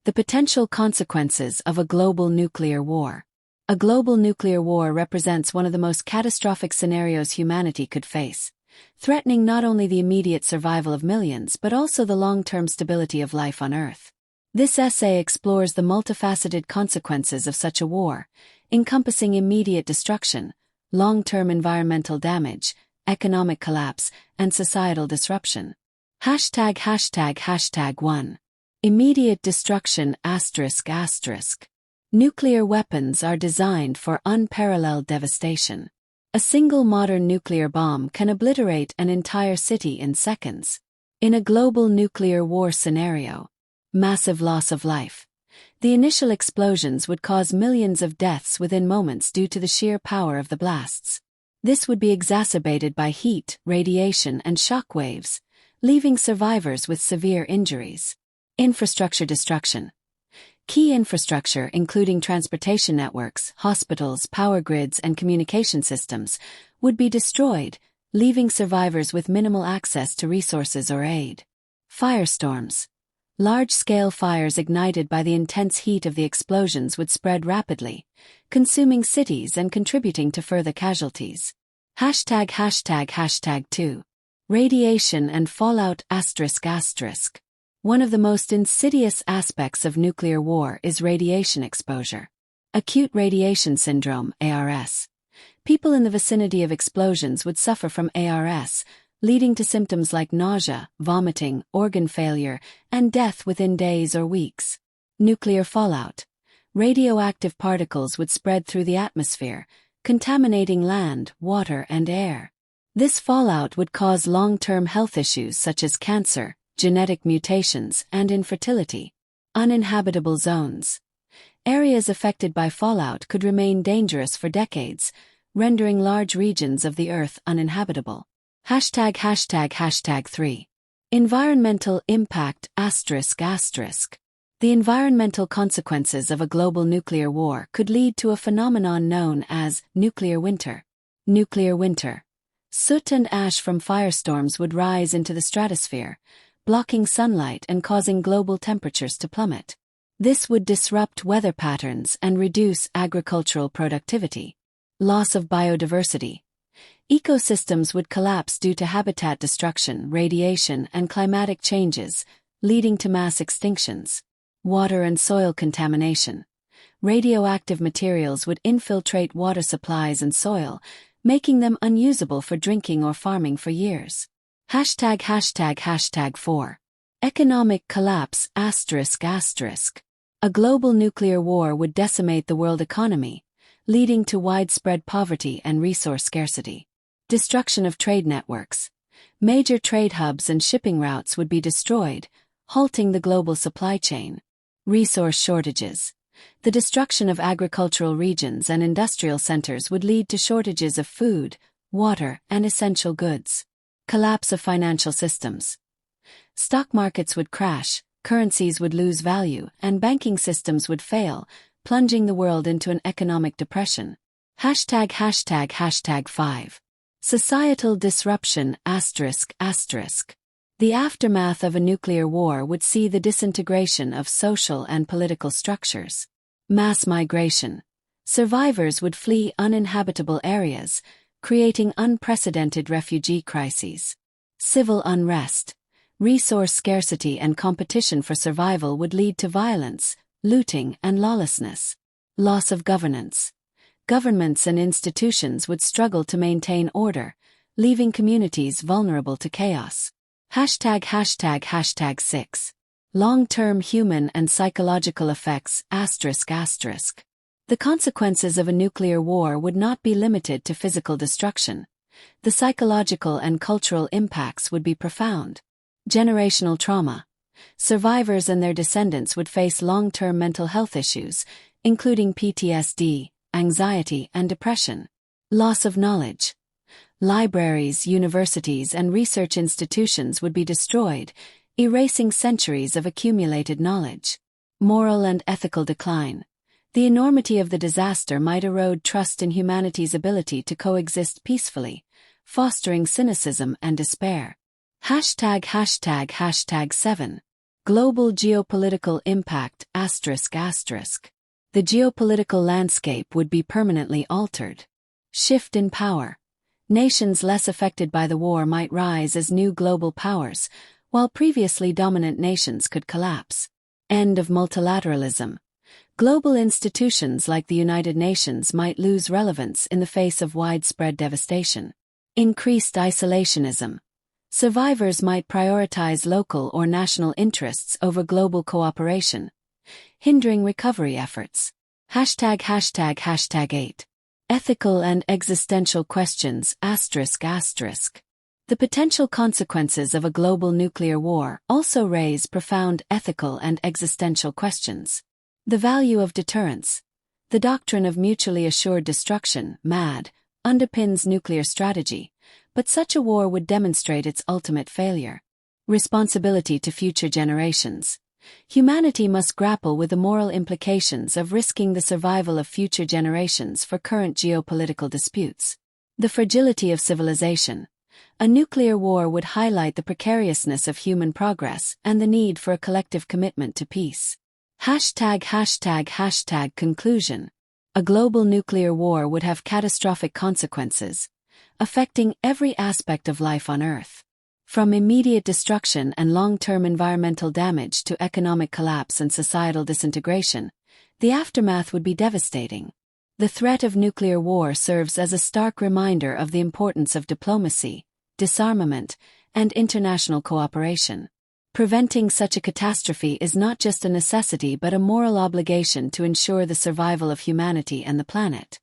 The potential consequences of a global nuclear war. A global nuclear war represents one of the most catastrophic scenarios humanity could face, threatening not only the immediate survival of millions but also the long-term stability of life on Earth. This essay explores the multifaceted consequences of such a war, encompassing immediate destruction, long-term environmental damage, economic collapse, and societal disruption. #1. Immediate destruction ***. Nuclear weapons are designed for unparalleled devastation. A single modern nuclear bomb can obliterate an entire city in seconds. In a global nuclear war scenario, massive loss of life. The initial explosions would cause millions of deaths within moments due to the sheer power of the blasts. This would be exacerbated by heat, radiation, and shock waves, leaving survivors with severe injuries. Infrastructure destruction. Key infrastructure, including transportation networks, hospitals, power grids, and communication systems, would be destroyed, leaving survivors with minimal access to resources or aid. Firestorms. Large-scale fires ignited by the intense heat of the explosions would spread rapidly, consuming cities and contributing to further casualties. #2. Radiation and fallout ***. One of the most insidious aspects of nuclear war is radiation exposure. Acute radiation syndrome (ARS). People in the vicinity of explosions would suffer from ARS, leading to symptoms like nausea, vomiting, organ failure, and death within days or weeks. Nuclear fallout. Radioactive particles would spread through the atmosphere, contaminating land, water, and air. This fallout would cause long-term health issues such as cancer, genetic mutations, and infertility. Uninhabitable zones. Areas affected by fallout could remain dangerous for decades, rendering large regions of the Earth uninhabitable. #3. Environmental impact ***. The environmental consequences of a global nuclear war could lead to a phenomenon known as nuclear winter. Nuclear winter. Soot and ash from firestorms would rise into the stratosphere, blocking sunlight and causing global temperatures to plummet. This would disrupt weather patterns and reduce agricultural productivity. Loss of biodiversity. Ecosystems would collapse due to habitat destruction, radiation, and climatic changes, leading to mass extinctions. Water and soil contamination. Radioactive materials would infiltrate water supplies and soil, making them unusable for drinking or farming for years. #4. Economic collapse ***. A global nuclear war would decimate the world economy, leading to widespread poverty and resource scarcity. Destruction of trade networks. Major trade hubs and shipping routes would be destroyed, halting the global supply chain. Resource shortages. The destruction of agricultural regions and industrial centers would lead to shortages of food, water, and essential goods. Collapse of financial systems. Stock markets would crash, currencies would lose value, and banking systems would fail, plunging the world into an economic depression. #5. Societal disruption ***. The aftermath of a nuclear war would see the disintegration of social and political structures. Mass migration. Survivors would flee uninhabitable areas, creating unprecedented refugee crises. Civil unrest. Resource scarcity and competition for survival would lead to violence, looting, and lawlessness. Loss of governance. Governments and institutions would struggle to maintain order, leaving communities vulnerable to chaos. #6. Long-term human and psychological effects ***. The consequences of a nuclear war would not be limited to physical destruction. The psychological and cultural impacts would be profound. Generational trauma. Survivors and their descendants would face long-term mental health issues, including PTSD, anxiety, and depression. Loss of knowledge. Libraries, universities, and research institutions would be destroyed, erasing centuries of accumulated knowledge. Moral and ethical decline. The enormity of the disaster might erode trust in humanity's ability to coexist peacefully, fostering cynicism and despair. #7. Global geopolitical impact ***. The geopolitical landscape would be permanently altered. Shift in power. Nations less affected by the war might rise as new global powers, while previously dominant nations could collapse. End of multilateralism. Global institutions like the United Nations might lose relevance in the face of widespread devastation. Increased isolationism. Survivors might prioritize local or national interests over global cooperation, hindering recovery efforts. #8. Ethical and existential questions ***. The potential consequences of a global nuclear war also raise profound ethical and existential questions. The value of deterrence. The doctrine of mutually assured destruction, MAD, underpins nuclear strategy, but such a war would demonstrate its ultimate failure. Responsibility to future generations. Humanity must grapple with the moral implications of risking the survival of future generations for current geopolitical disputes. The fragility of civilization. A nuclear war would highlight the precariousness of human progress and the need for a collective commitment to peace. #Conclusion. A global nuclear war would have catastrophic consequences, affecting every aspect of life on Earth. From immediate destruction and long-term environmental damage to economic collapse and societal disintegration, the aftermath would be devastating. The threat of nuclear war serves as a stark reminder of the importance of diplomacy, disarmament, and international cooperation. Preventing such a catastrophe is not just a necessity but a moral obligation to ensure the survival of humanity and the planet.